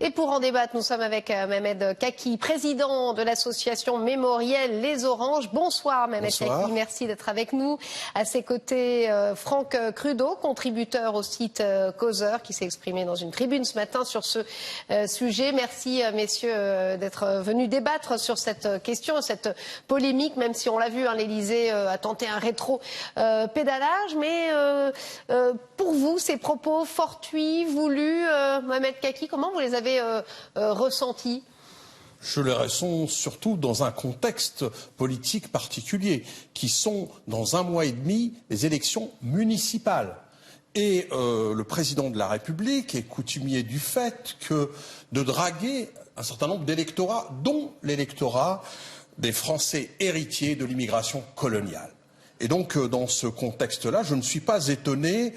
Et pour en débattre, nous sommes avec Mehmet Kaki, président de l'association mémorielle Les Oranges. Bonsoir Mehmet Kaki, merci d'être avec nous. À ses côtés, Franck Crudo, contributeur au site Causeur, qui s'est exprimé dans une tribune ce matin sur ce sujet. Merci messieurs d'être venus débattre sur cette question, cette polémique, même si on l'a vu, l'Élysée a tenté un rétro-pédalage. Mais pour vous, ces propos fortuits, voulus, Mehmet Kaki, comment vous les avez ressentis? Je les ressens surtout dans un contexte politique particulier, qui sont dans un mois et demi les élections municipales. Et le président de la République est coutumier du fait que de draguer un certain nombre d'électorats, dont l'électorat des Français héritiers de l'immigration coloniale. Et donc, dans ce contexte-là, je ne suis pas étonné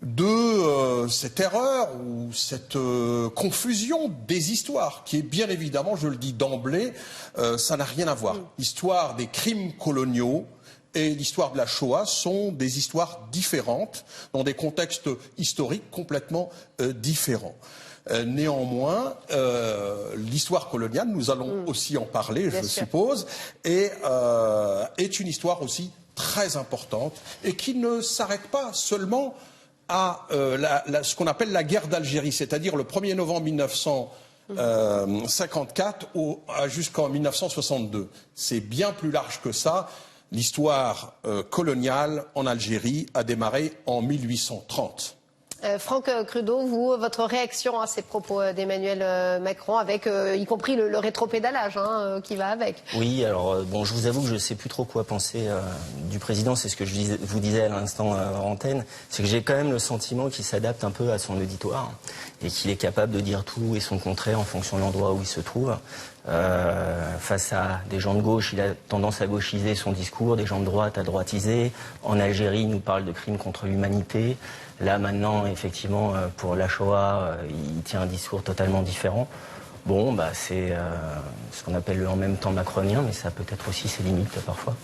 de cette erreur ou cette confusion des histoires, qui est bien évidemment, je le dis d'emblée, ça n'a rien à voir. L'histoire des crimes coloniaux et l'histoire de la Shoah sont des histoires différentes, dans des contextes historiques complètement différents. Néanmoins, l'histoire coloniale, nous allons aussi en parler, je suppose, et est une histoire aussi très importante et qui ne s'arrête pas seulement à ce qu'on appelle la guerre d'Algérie, c'est-à-dire le 1er novembre 1954 jusqu'en 1962. C'est bien plus large que ça. L'histoire coloniale en Algérie a démarré en 1830. Franck Crudo, vous, votre réaction à ces propos d'Emmanuel Macron, avec y compris le rétropédalage qui va avec? Oui, alors bon, je vous avoue que je ne sais plus trop quoi penser du président. C'est ce que vous disais à l'instant en antenne. C'est que j'ai quand même le sentiment qu'il s'adapte un peu à son auditoire et qu'il est capable de dire tout et son contraire en fonction de l'endroit où il se trouve. Face à des gens de gauche, il a tendance à gauchiser son discours, des gens de droite à droitiser. En Algérie, il nous parle de crimes contre l'humanité. Là, maintenant, effectivement, pour la Shoah, il tient un discours totalement différent. Bon, c'est ce qu'on appelle le en même temps macronien, mais ça peut être aussi ses limites parfois.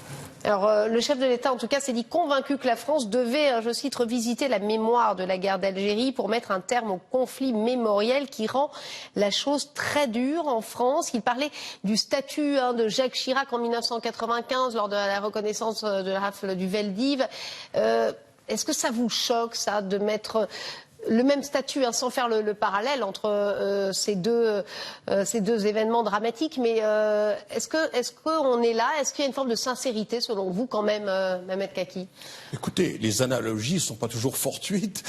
Alors, le chef de l'État, en tout cas, s'est dit convaincu que la France devait, je cite, revisiter la mémoire de la guerre d'Algérie pour mettre un terme au conflit mémoriel qui rend la chose très dure en France. Il parlait du statut de Jacques Chirac en 1995 lors de la reconnaissance de la rafle du Veldiv. Est-ce que ça vous choque, ça, de mettre le même statut, sans faire le parallèle entre ces deux événements dramatiques, mais est-ce qu'on est là? Est-ce qu'il y a une forme de sincérité, selon vous, quand même, Mehmet Kaki? Écoutez, les analogies ne sont pas toujours fortuites.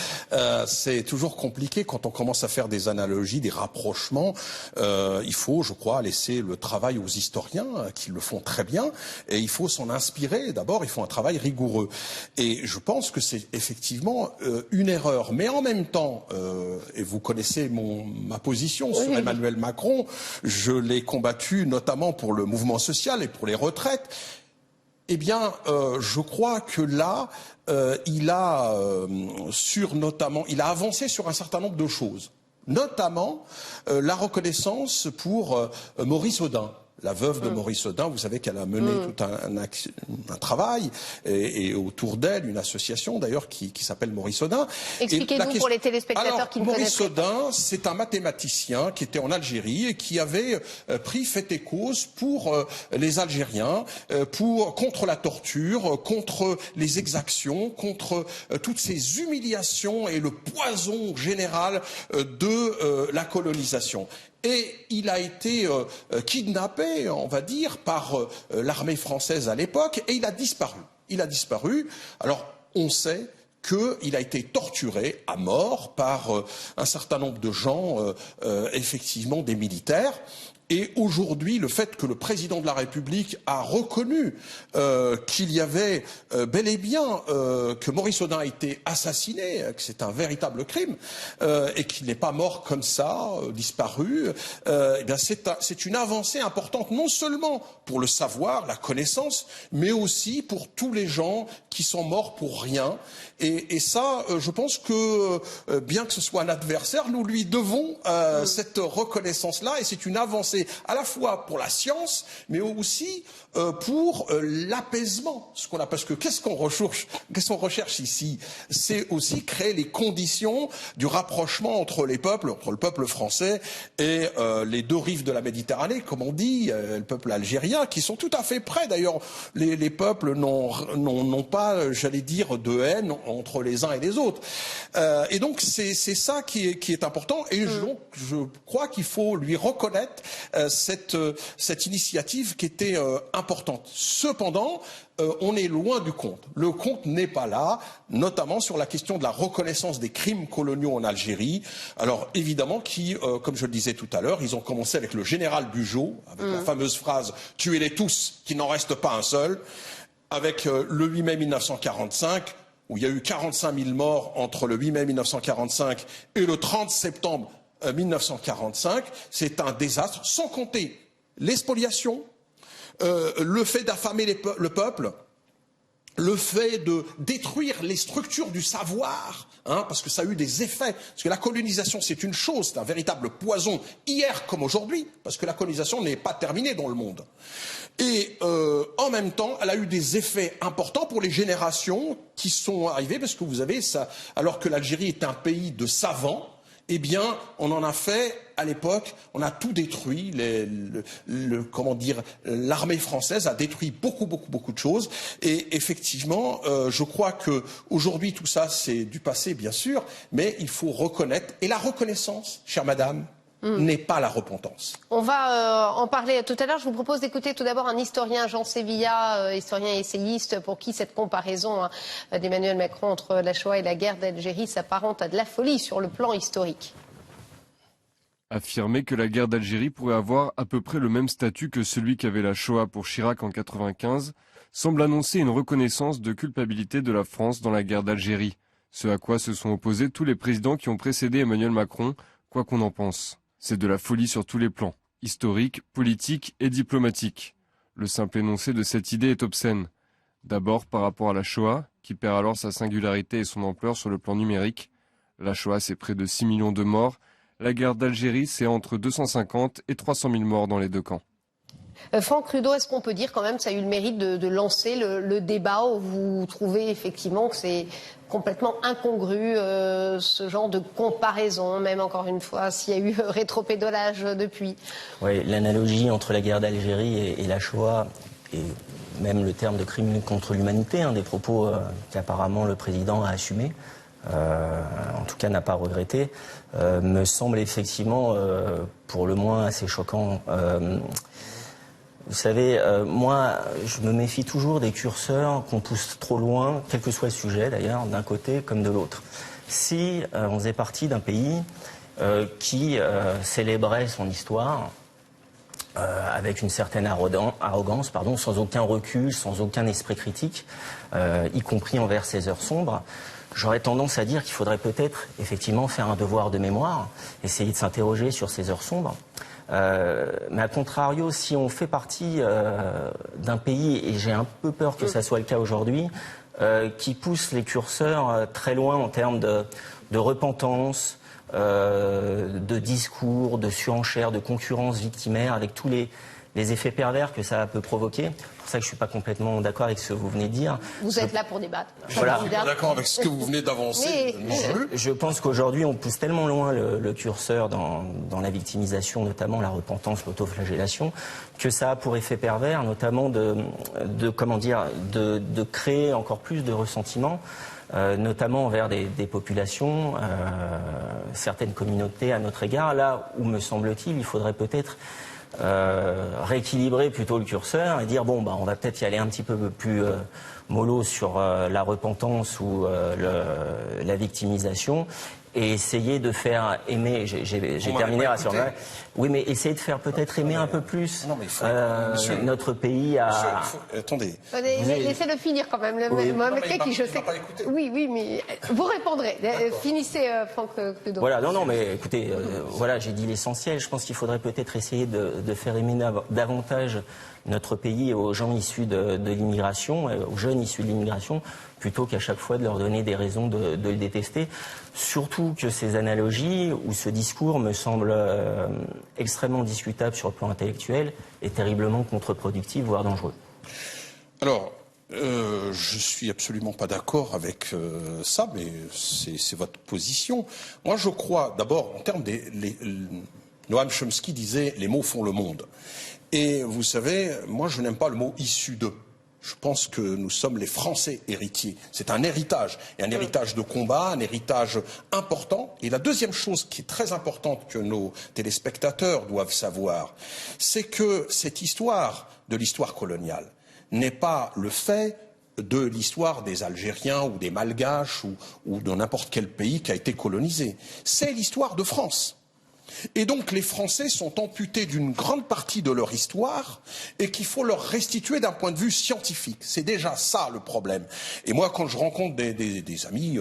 C'est toujours compliqué quand on commence à faire des analogies, des rapprochements. Il faut, je crois, laisser le travail aux historiens, qui le font très bien, et il faut s'en inspirer. D'abord, ils font un travail rigoureux. Et je pense que c'est effectivement une erreur. Mais en même temps, et vous connaissez ma position sur Emmanuel Macron, je l'ai combattu notamment pour le mouvement social et pour les retraites. Eh bien, je crois que là, il a avancé sur un certain nombre de choses, notamment la reconnaissance pour Maurice Audin. La veuve de Maurice Audin, vous savez qu'elle a mené tout un travail et autour d'elle une association d'ailleurs qui s'appelle Maurice Audin. Expliquez-nous pour les téléspectateurs qui ne connaissent pas. Maurice Audin, c'est un mathématicien qui était en Algérie et qui avait pris fait et cause pour les Algériens, contre la torture, contre les exactions, contre toutes ces humiliations et le poison général de la colonisation. Et il a été kidnappé, on va dire, par l'armée française à l'époque, et il a disparu. Il a disparu. Alors, on sait qu'il a été torturé à mort par un certain nombre de gens, effectivement des militaires. Et aujourd'hui, le fait que le président de la République a reconnu qu'il y avait bel et bien que Maurice Audin a été assassiné, que c'est un véritable crime, et qu'il n'est pas mort comme ça, disparu, eh bien c'est une avancée importante, non seulement pour le savoir, la connaissance, mais aussi pour tous les gens qui sont morts pour rien. Et ça, je pense que, bien que ce soit un adversaire, nous lui devons cette reconnaissance-là, et c'est une avancée c'est à la fois pour la science, mais aussi pour l'apaisement. Parce que qu'est-ce qu'on recherche ici? C'est aussi créer les conditions du rapprochement entre les peuples, entre le peuple français et les deux rives de la Méditerranée, comme on dit, le peuple algérien, qui sont tout à fait prêts. D'ailleurs, les peuples n'ont pas, j'allais dire, de haine entre les uns et les autres. Et donc c'est ça qui est important. Et je crois qu'il faut lui reconnaître cette initiative qui était importante. Cependant, on est loin du compte. Le compte n'est pas là, notamment sur la question de la reconnaissance des crimes coloniaux en Algérie. Alors évidemment, comme je le disais tout à l'heure, ils ont commencé avec le général Bugeaud, avec la fameuse phrase « Tuez-les tous, qu'il n'en reste pas un seul », avec le 8 mai 1945, où il y a eu 45 000 morts entre le 8 mai 1945 et le 30 septembre 1945. C'est un désastre, sans compter les spoliations, le fait d'affamer le peuple, le fait de détruire les structures du savoir, parce que ça a eu des effets. Parce que la colonisation, c'est une chose, c'est un véritable poison, hier comme aujourd'hui, parce que la colonisation n'est pas terminée dans le monde. Et en même temps, elle a eu des effets importants pour les générations qui sont arrivées, parce que vous avez ça, alors que l'Algérie est un pays de savants, eh bien, on en a fait, à l'époque, on a tout détruit. L'armée française a détruit beaucoup de choses. Et effectivement, je crois que aujourd'hui, tout ça, c'est du passé, bien sûr, mais il faut reconnaître. Et la reconnaissance, chère madame, n'est pas la repentance. On va en parler tout à l'heure. Je vous propose d'écouter tout d'abord un historien, Jean Sévilla, historien et essayiste, pour qui cette comparaison d'Emmanuel Macron entre la Shoah et la guerre d'Algérie s'apparente à de la folie sur le plan historique. Affirmer que la guerre d'Algérie pourrait avoir à peu près le même statut que celui qu'avait la Shoah pour Chirac en 1995 semble annoncer une reconnaissance de culpabilité de la France dans la guerre d'Algérie, ce à quoi se sont opposés tous les présidents qui ont précédé Emmanuel Macron, quoi qu'on en pense. C'est de la folie sur tous les plans, historique, politique et diplomatique. Le simple énoncé de cette idée est obscène. D'abord par rapport à la Shoah, qui perd alors sa singularité et son ampleur sur le plan numérique. La Shoah, c'est près de 6 millions de morts. La guerre d'Algérie, c'est entre 250 et 300 000 morts dans les deux camps. Franck Rudeau, est-ce qu'on peut dire quand même que ça a eu le mérite de lancer le débat, où vous trouvez effectivement que c'est complètement incongru, ce genre de comparaison, même encore une fois, s'il y a eu rétropédalage depuis? Oui, l'analogie entre la guerre d'Algérie et la Shoah, et même le terme de crime contre l'humanité, des propos qu'apparemment le président a assumés, en tout cas n'a pas regretté, me semble effectivement pour le moins assez choquant. Vous savez, moi, je me méfie toujours des curseurs qu'on pousse trop loin, quel que soit le sujet d'ailleurs, d'un côté comme de l'autre. Si on faisait partie d'un pays qui célébrait son histoire avec une certaine arrogance, sans aucun recul, sans aucun esprit critique, y compris envers ses heures sombres, j'aurais tendance à dire qu'il faudrait peut-être effectivement faire un devoir de mémoire, essayer de s'interroger sur ces heures sombres. Mais à contrario, si on fait partie d'un pays, et j'ai un peu peur que ça soit le cas aujourd'hui, qui pousse les curseurs très loin en termes de repentance, de discours, de surenchère, de concurrence victimaire, avec tous les effets pervers que ça peut provoquer. C'est pour ça que je ne suis pas complètement d'accord avec ce que vous venez de dire. Vous êtes là pour débattre. Voilà. Je suis d'accord avec ce que vous venez d'avancer. Je pense qu'aujourd'hui, on pousse tellement loin le curseur dans la victimisation, notamment la repentance, l'autoflagellation, que ça a pour effet pervers, notamment de créer encore plus de ressentiment, notamment envers des populations, certaines communautés à notre égard, là où, me semble-t-il, il faudrait peut-être rééquilibrer plutôt le curseur et dire on va peut-être y aller un petit peu plus mollo sur la repentance ou la victimisation, et essayer de faire aimer, j'ai terminé à sur là. Oui, mais essayer de faire peut-être aimer un peu plus notre pays à... Attendez. Laissez-le finir quand même. Mohamed Keki, je sais. Oui, mais vous répondrez. Finissez, Franck Rudeau. Voilà, non, mais écoutez, j'ai dit l'essentiel. Je pense qu'il faudrait peut-être essayer de faire aimer davantage notre pays aux gens issus de l'immigration, aux jeunes personnes issues de l'immigration, plutôt qu'à chaque fois de leur donner des raisons de le détester. Surtout que ces analogies ou ce discours me semble extrêmement discutable sur le plan intellectuel et terriblement contre-productif, voire dangereux. Alors, je suis absolument pas d'accord avec ça, mais c'est votre position. Moi, je crois, d'abord, en termes Noam Chomsky disait « les mots font le monde ». Et vous savez, moi, je n'aime pas le mot « issu de ». Je pense que nous sommes les Français héritiers. C'est un héritage, et un héritage de combat, un héritage important. Et la deuxième chose qui est très importante que nos téléspectateurs doivent savoir, c'est que cette histoire de l'histoire coloniale n'est pas le fait de l'histoire des Algériens ou des Malgaches ou de n'importe quel pays qui a été colonisé. C'est l'histoire de France. Et donc les Français sont amputés d'une grande partie de leur histoire et qu'il faut leur restituer d'un point de vue scientifique. C'est déjà ça le problème. Et moi, quand je rencontre des amis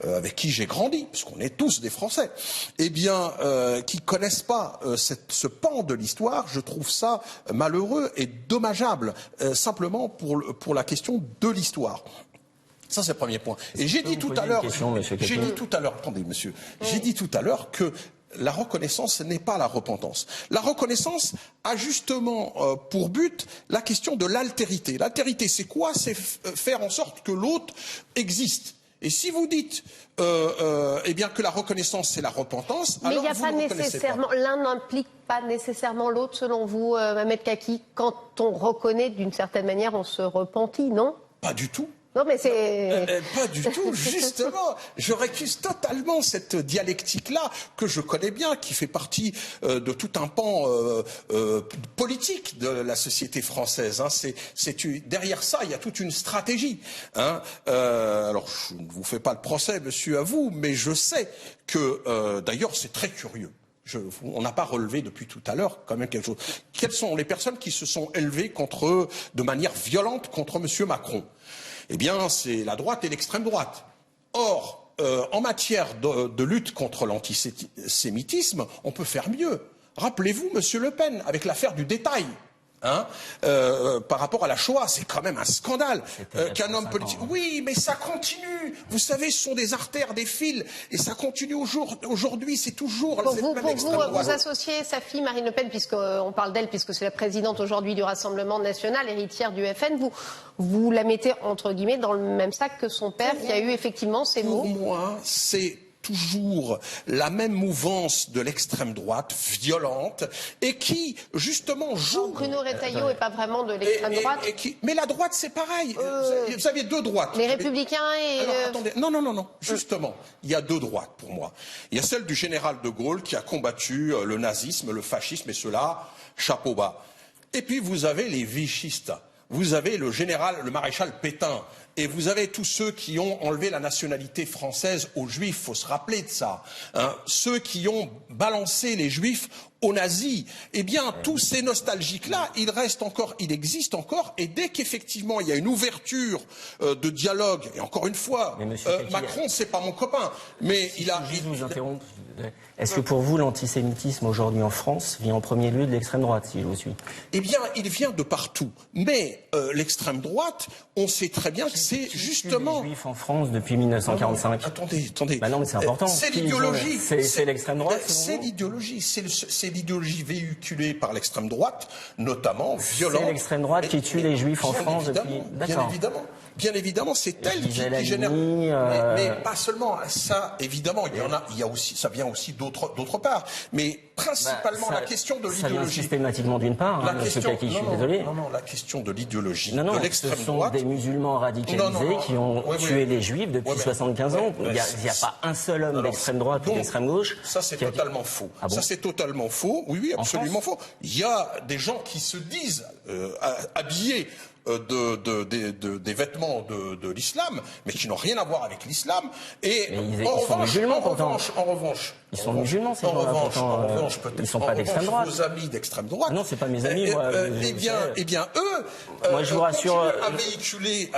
avec qui j'ai grandi, puisqu'on est tous des Français, eh bien, qui connaissent pas ce pan de l'histoire, je trouve ça malheureux et dommageable, simplement pour la question de l'histoire. Ça, c'est le premier point. Et j'ai dit tout à l'heure, attendez, monsieur, j'ai dit tout à l'heure que la reconnaissance n'est pas la repentance. La reconnaissance a justement pour but la question de l'altérité. L'altérité, c'est quoi? C'est faire en sorte que l'autre existe. Et si vous dites eh bien que la reconnaissance c'est la repentance, mais alors il n'y a pas nécessairement, l'un n'implique pas nécessairement l'autre, selon vous, Mohamed Kaki. Quand on reconnaît d'une certaine manière, on se repentit, non? Pas du tout. Non, mais c'est... Pas du tout, justement. Je récuse totalement cette dialectique-là que je connais bien, qui fait partie de tout un pan politique de la société française. Hein. Derrière ça, il y a toute une stratégie. Hein. Alors, je ne vous fais pas le procès, monsieur, à vous, mais je sais que, d'ailleurs, c'est très curieux. On n'a pas relevé depuis tout à l'heure quand même quelque chose. Quelles sont les personnes qui se sont élevées de manière violente contre monsieur Macron? Eh bien, c'est la droite et l'extrême droite. Or, en matière de lutte contre l'antisémitisme, on peut faire mieux. Rappelez-vous, monsieur Le Pen, avec l'affaire du détail. Hein, par rapport à la Shoah, c'est quand même un scandale qu'un homme politique... Oui, mais ça continue. Vous savez, ce sont des artères, des fils, et ça continue aujourd'hui. C'est toujours pour vous associez sa fille Marine Le Pen, puisqu'on parle d'elle, puisque c'est la présidente aujourd'hui du Rassemblement national, héritière du FN. Vous la mettez entre guillemets dans le même sac que son père, qui a eu effectivement ces mots. Pour moi, c'est toujours la même mouvance de l'extrême droite, violente, et qui, justement, joue... Bruno Retailleau n'est pas vraiment de l'extrême droite. Mais la droite, c'est pareil. Vous avez deux droites. Les Républicains et... Alors, attendez. Non. Justement, il y a deux droites, pour moi. Il y a celle du général de Gaulle, qui a combattu le nazisme, le fascisme, et cela, chapeau bas. Et puis, vous avez les vichistes. Vous avez le maréchal Pétain. Et vous avez tous ceux qui ont enlevé la nationalité française aux Juifs, faut se rappeler de ça. Hein. Ceux qui ont balancé les Juifs aux nazis. Eh bien, tous ces nostalgiques-là, ils existent encore. Et dès qu'effectivement il y a une ouverture de dialogue, et encore une fois, Macron, c'est pas mon copain, mais il a... Je vous interromps. Est-ce que pour vous, l'antisémitisme aujourd'hui en France vient en premier lieu de l'extrême droite, si je vous suis? Eh bien, il vient de partout. Mais l'extrême droite, on sait très bien que c'est justement... Les Juifs en France depuis 1945. Attendez. Bah non, mais c'est important. C'est l'idéologie. C'est l'extrême droite. C'est l'idéologie. C'est l'idéologie véhiculée par l'extrême droite, notamment violente. C'est l'extrême droite qui tue les Juifs en France depuis... Bien évidemment, c'est elle qui génère. Mais pas seulement ça. Évidemment, il y a aussi, ça vient aussi d'autre part. Mais principalement la question de l'idéologie. Ça vient systématiquement d'une part. Monsieur Kaki, je suis désolé. Non, la question de l'idéologie de l'extrême droite. Ce sont des musulmans radicalisés qui ont tué les Juifs depuis 75 ans. Il n'y a pas un seul homme d'extrême droite ou d'extrême gauche. Ça, c'est totalement faux. Ça, c'est totalement faux. Oui, absolument faux. Il y a des gens qui se disent habillés des vêtements de l'islam, mais qui n'ont rien à voir avec l'islam. Et en revanche, ils sont musulmans, ces gens-là, pourtant, ils ne sont pas d'extrême droite. Vos amis d'extrême droite. Non, c'est pas mes amis, moi. Eh bien, eux, moi, je vous rassure, à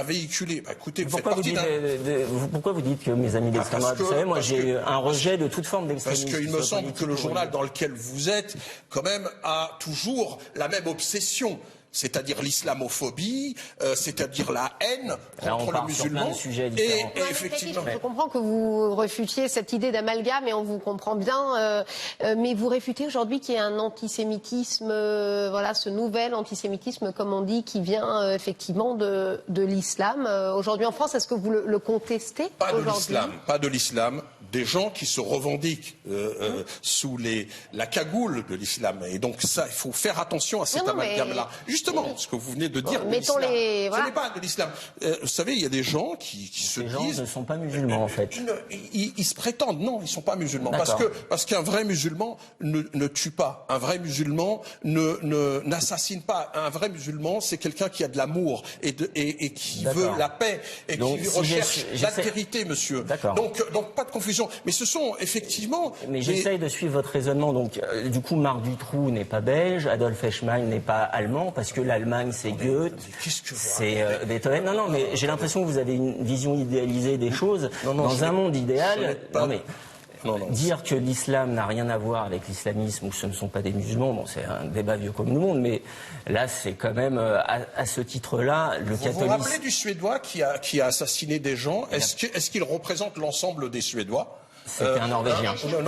véhiculer. Bah, écoutez, pourquoi vous dites que mes amis d'extrême droite, vous savez, moi, j'ai un rejet de toute forme d'extrémisme. Parce qu'il me semble que le journal dans lequel vous êtes, quand même, a toujours la même obsession. c'est-à-dire l'islamophobie, c'est-à-dire la haine contre le musulman. Et effectivement, je comprends que vous refutiez cette idée d'amalgame et on vous comprend bien, mais vous réfutez aujourd'hui qu'il y ait un antisémitisme, voilà, ce nouvel antisémitisme, comme on dit, qui vient effectivement de l'islam. Aujourd'hui en France, est-ce que vous le contestez? Pas de l'islam. Des gens qui se revendiquent sous la cagoule de l'islam. Et donc ça, il faut faire attention à cet amalgame-là. Justement, ce que vous venez de dire, ce n'est pas de l'islam. Vous savez, il y a des gens qui se disent... Ces gens ne sont pas musulmans, en fait. Ils se prétendent. Non, ils ne sont pas musulmans. Parce qu'un vrai musulman ne tue pas. Un vrai musulman n'assassine pas. Un vrai musulman, c'est quelqu'un qui a de l'amour et qui veut la paix et qui recherche l'altérité, monsieur. Donc, pas de confusion. Mais ce sont effectivement... Mais j'essaye de suivre votre raisonnement. Donc, du coup, Marc Dutroux n'est pas belge, Adolf Eichmann n'est pas allemand, parce que l'Allemagne, c'est Goethe, c'est Beethoven. Non, mais j'ai l'impression que vous avez une vision idéalisée des choses. Dans un monde idéal... Dire que l'islam n'a rien à voir avec l'islamisme ou que ce ne sont pas des musulmans, bon, c'est un débat vieux comme le monde, mais là, c'est quand même, à ce titre-là, le catholicisme... Vous vous rappelez du Suédois qui a assassiné des gens? Est-ce qu'il représente l'ensemble des Suédois? C'était un Norvégien. Le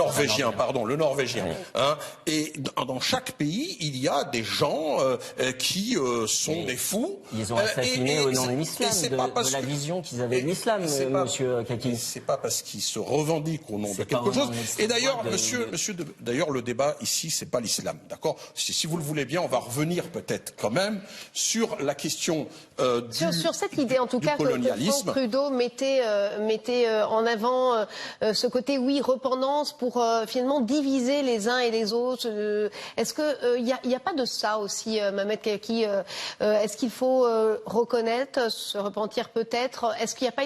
Norvégien. Hein, et dans chaque pays, il y a des gens qui sont des fous. Ils ont assassiné au nom de l'islam, de la vision qu'ils avaient de l'islam, monsieur Kaki. C'est pas parce qu'ils se revendiquent au nom de quelque chose. Et d'ailleurs, d'ailleurs, le débat ici, c'est pas l'islam, d'accord? Si vous le voulez bien, on va revenir peut-être quand même sur la question sur cette idée, en tout cas, que François Trudeau mettait en avant ce côté, oui, repentance pour finalement diviser les uns et les autres. Est-ce qu'il n'y a pas de ça aussi, Mohamed Kaki? Est-ce qu'il faut reconnaître, se repentir peut-être? Est-ce qu'il n'y a pas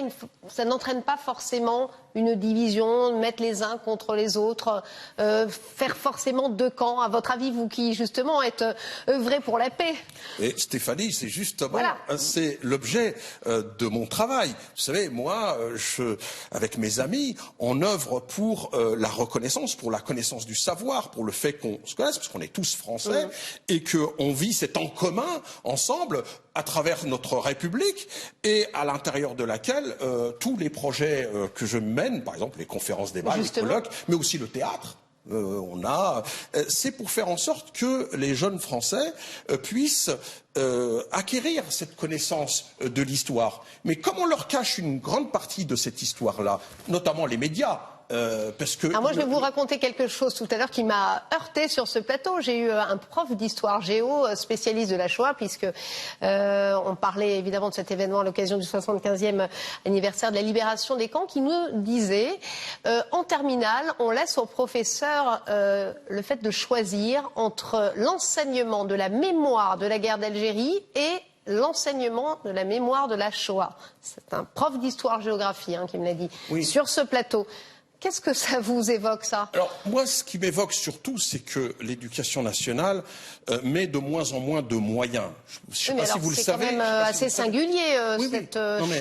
ça n'entraîne pas forcément une division, mettre les uns contre les autres, faire forcément deux camps? À votre avis, vous qui justement êtes œuvré pour la paix? Et Stéphanie, c'est justement c'est l'objet de mon travail. Vous savez, moi, avec mes amis, on œuvre pour la reconnaissance, pour la connaissance du savoir, pour le fait qu'on se connaisse, parce qu'on est tous français, et qu'on vit cet en commun ensemble à travers notre République et à l'intérieur de laquelle tous les projets que je mène, par exemple les conférences débats, les colloques, mais aussi le théâtre, c'est pour faire en sorte que les jeunes Français puissent acquérir cette connaissance de l'histoire. Mais comme on leur cache une grande partie de cette histoire-là, notamment les médias, parce que... Alors moi, je vais vous raconter quelque chose tout à l'heure qui m'a heurté sur ce plateau. J'ai eu un prof d'histoire géo, spécialiste de la Shoah, puisque on parlait évidemment de cet événement à l'occasion du 75e anniversaire de la libération des camps, qui nous disait, en terminale, on laisse aux professeurs le fait de choisir entre l'enseignement de la mémoire de la guerre d'Algérie et l'enseignement de la mémoire de la Shoah. C'est un prof d'histoire-géographie qui me l'a dit sur ce plateau. Qu'est-ce que ça vous évoque, ça? Alors, moi, ce qui m'évoque surtout, c'est que l'éducation nationale met de moins en moins de moyens. Je ne sais pas si vous le savez. C'est quand même assez singulier,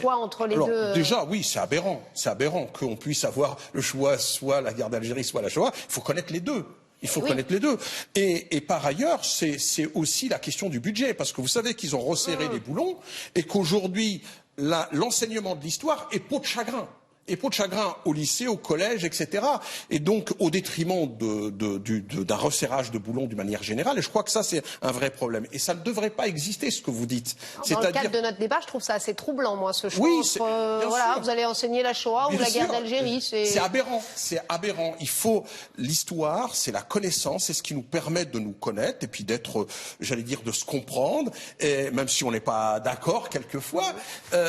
choix entre les deux. Déjà, oui, c'est aberrant. C'est aberrant qu'on puisse avoir le choix, soit la guerre d'Algérie, soit la Shoah. Il faut connaître les deux. Il faut connaître les deux. Et par ailleurs, c'est aussi la question du budget. Parce que vous savez qu'ils ont resserré les boulons et qu'aujourd'hui, l'enseignement de l'histoire est peau de chagrin. Et peau de chagrin au lycée, au collège, etc. Et donc au détriment d'un resserrage de boulons d'une manière générale. Et je crois que ça, c'est un vrai problème. Et ça ne devrait pas exister, ce que vous dites. Dans le cadre de notre débat, je trouve ça assez troublant, moi, ce choix entre, vous allez enseigner la Shoah ou la guerre d'Algérie. C'est aberrant. C'est aberrant. Il faut l'histoire, c'est la connaissance, c'est ce qui nous permet de nous connaître et puis d'être, j'allais dire, de se comprendre, et même si on n'est pas d'accord quelquefois,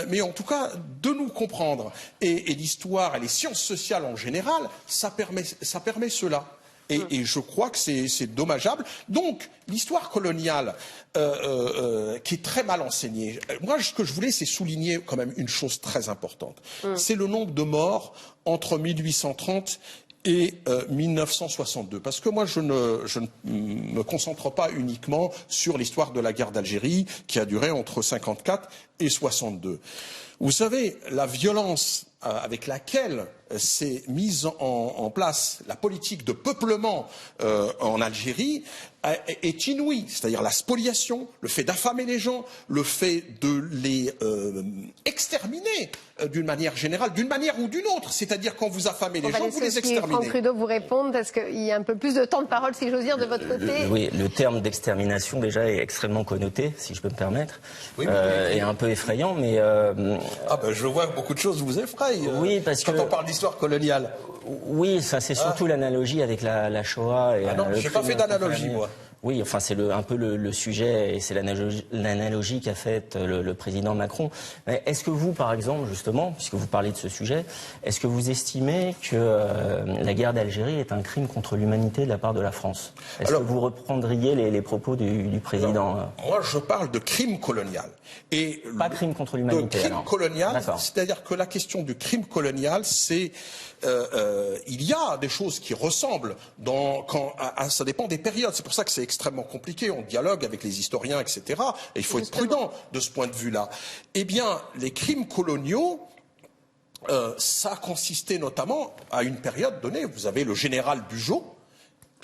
mais en tout cas de nous comprendre. Et l'histoire et les sciences sociales en général, ça permet cela. Et je crois que c'est dommageable. Donc, l'histoire coloniale, qui est très mal enseignée, moi, ce que je voulais, c'est souligner quand même une chose très importante. C'est le nombre de morts entre 1830 et 1962. Parce que moi, je ne me concentre pas uniquement sur l'histoire de la guerre d'Algérie, qui a duré entre 54 et 62. Vous savez, la violence avec laquelle s'est mise en place la politique de peuplement en Algérie est inouïe, c'est-à-dire la spoliation, le fait d'affamer les gens, le fait de les exterminer d'une manière générale, d'une manière ou d'une autre. C'est-à-dire quand vous affamez les gens, vous les exterminez. Franck Trudeau vous répondre parce qu'il y a un peu plus de temps de parole, si j'ose dire, de votre côté. Oui, le terme d'extermination déjà est extrêmement connoté, si je peux me permettre, et un peu effrayant, mais... je vois que beaucoup de choses vous effrayent oui, parce quand on parle d'histoire coloniale. Oui, ça c'est surtout l'analogie avec la Shoah. Et non, je n'ai pas fait d'analogie, moi. Oui, enfin c'est un peu le sujet et c'est l'analogie qu'a faite le président Macron. Mais est-ce que vous, par exemple, justement, puisque vous parlez de ce sujet, est-ce que vous estimez que la guerre d'Algérie est un crime contre l'humanité de la part de la France? Est-ce que vous reprendriez les propos du président? Moi, je parle de crime colonial. Et pas crime contre l'humanité. De crime colonial, c'est-à-dire que la question du crime colonial, c'est il y a des choses qui ressemblent ça dépend des périodes. C'est pour ça que c'est extrêmement compliqué. On dialogue avec les historiens, etc. Et il faut être prudent de ce point de vue-là. Eh bien, les crimes coloniaux, ça consistait notamment à une période donnée. Vous avez le général Bugeaud,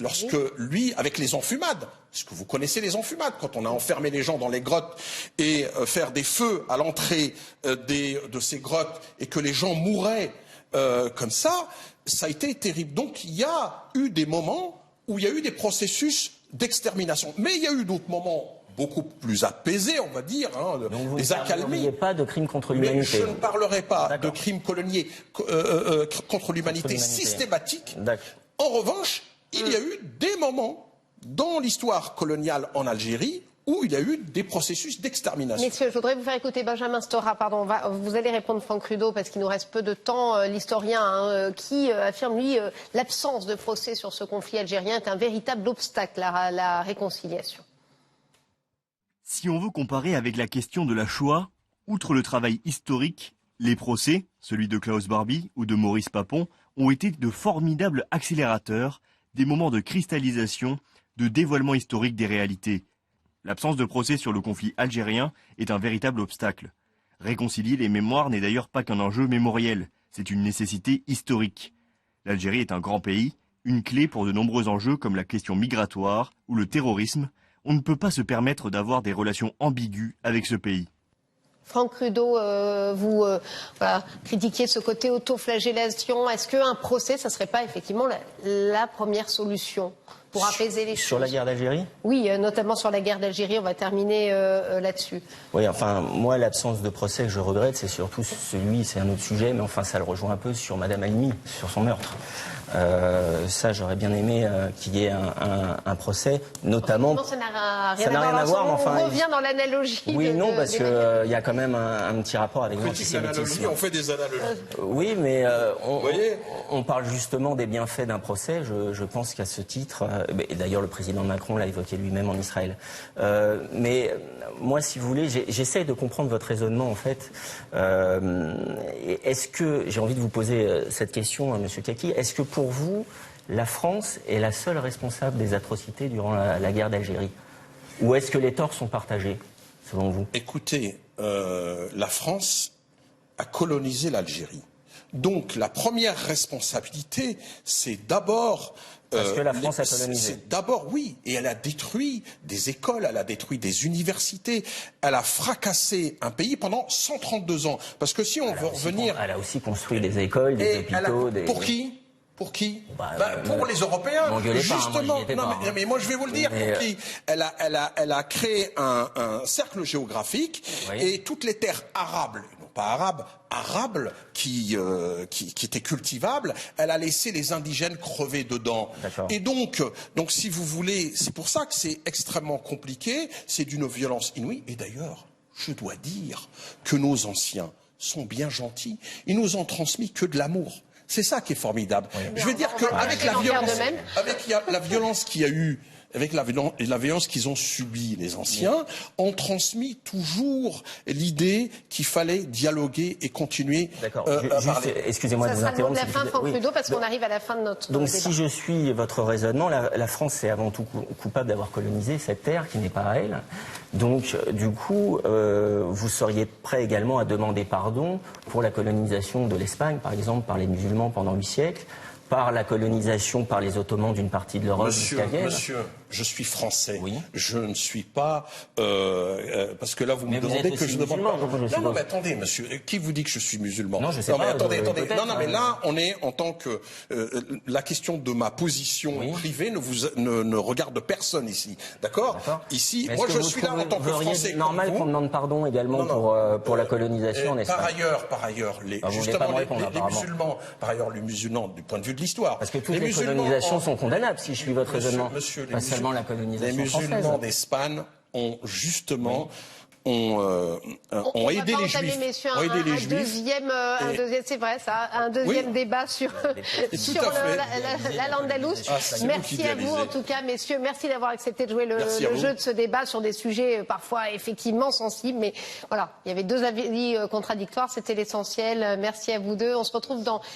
lorsque lui, avec les enfumades, est-ce que vous connaissez les enfumades, quand on a enfermé les gens dans les grottes et faire des feux à l'entrée de ces grottes et que les gens mouraient comme ça a été terrible. Donc il y a eu des moments où il y a eu des processus d'extermination. Mais il y a eu d'autres moments beaucoup plus apaisés, on va dire, des accalmies. Il n'y a pas de crime contre l'humanité. Mais je ne parlerai pas de crimes coloniaux contre l'humanité systématique. En revanche, il y a eu des moments dans l'histoire coloniale en Algérie où il y a eu des processus d'extermination. Messieurs, je voudrais vous faire écouter Benjamin Stora, pardon. Vous allez répondre Franck Trudeau parce qu'il nous reste peu de temps. L'historien qui affirme, lui, l'absence de procès sur ce conflit algérien est un véritable obstacle à la réconciliation. Si on veut comparer avec la question de la Shoah, outre le travail historique, les procès, celui de Klaus Barbie ou de Maurice Papon, ont été de formidables accélérateurs, des moments de cristallisation, de dévoilement historique des réalités. L'absence de procès sur le conflit algérien est un véritable obstacle. Réconcilier les mémoires n'est d'ailleurs pas qu'un enjeu mémoriel, c'est une nécessité historique. L'Algérie est un grand pays, une clé pour de nombreux enjeux comme la question migratoire ou le terrorisme. On ne peut pas se permettre d'avoir des relations ambiguës avec ce pays. Franck Trudeau, vous critiquiez ce côté autoflagellation. Est-ce qu'un procès, ça ne serait pas effectivement la première solution pour apaiser les choses? Sur la guerre d'Algérie? Oui, notamment sur la guerre d'Algérie, on va terminer là-dessus. Oui, enfin, moi, l'absence de procès que je regrette, c'est surtout c'est un autre sujet, mais enfin, ça le rejoint un peu sur Madame Halimi, sur son meurtre. Ça, j'aurais bien aimé qu'il y ait un procès, notamment... Ça n'a rien à voir, mais enfin... On revient dans l'analogie. Oui, non, parce qu'il y a quand même un petit rapport avec l'antisémitisme. On fait des analogies. Oui, mais on parle justement des bienfaits d'un procès. Je pense qu'à ce titre, et d'ailleurs le président Macron l'a évoqué lui-même en Israël. Mais moi, si vous voulez, j'essaie de comprendre votre raisonnement, en fait. Est-ce que, j'ai envie de vous poser cette question, Monsieur Kaki, est-ce que pour vous, la France est la seule responsable des atrocités durant la guerre d'Algérie? Ou est-ce que les torts sont partagés, selon vous? Écoutez, la France a colonisé l'Algérie. Donc la première responsabilité, c'est d'abord... Parce que la France a colonisé. C'est d'abord, oui, et elle a détruit des écoles, elle a détruit des universités, elle a fracassé un pays pendant 132 ans. Parce que si on veut revenir... Elle a aussi construit des écoles, des hôpitaux... Pour qui? Pour qui? Pour les Européens, justement. Mais moi je vais vous le dire. Pour qui? Elle a créé un cercle géographique et toutes les terres arables, non pas arables qui étaient cultivables, elle a laissé les indigènes crever dedans. Et donc si vous voulez, c'est pour ça que c'est extrêmement compliqué. C'est d'une violence inouïe. Et d'ailleurs, je dois dire que nos anciens sont bien gentils. Ils nous ont transmis que de l'amour. C'est ça qui est formidable. Je veux dire qu'avec la violence qu'il y a eu avec la violence qu'ils ont subie, les anciens, ont transmis toujours l'idée qu'il fallait dialoguer et continuer à parler. Excusez-moi de vous interrompre. Ça sera le mot de la fin, Franck Trudeau, parce qu'on arrive à la fin de notre Donc débat. si je suis votre raisonnement, la France est avant tout coupable d'avoir colonisé cette terre qui n'est pas à elle. Donc du coup, vous seriez prêt également à demander pardon pour la colonisation de l'Espagne, par exemple, par les musulmans pendant 8 siècles, par la colonisation par les Ottomans d'une partie de l'Europe jusqu'à Vienne. Monsieur, je suis français. Oui. Je ne suis pas... parce que là, vous me demandez que je demande pas... Non, mais attendez, monsieur. Qui vous dit que je suis musulman? Non, je sais pas. Mais attendez. Non, mais là, on est en tant que... la question de ma position privée ne regarde personne ici. D'accord. Ici, moi, je suis là en tant que français. C'est normal qu'on demande pardon également pour la colonisation en Espagne. Par ailleurs, les musulmans, du point de vue de l'histoire. Parce que toutes les colonisations sont condamnables, si je suis votre raisonnement. Pas seulement la colonisation française. Les musulmans d'Espagne ont justement ont aidé les Juifs. Messieurs, c'est vrai ça, un deuxième débat sur la Landalousse. Merci à vous en tout cas, messieurs. Merci d'avoir accepté de jouer le jeu de ce débat sur des sujets parfois effectivement sensibles. Mais voilà, il y avait deux avis contradictoires, c'était l'essentiel. Merci à vous deux. On se retrouve dans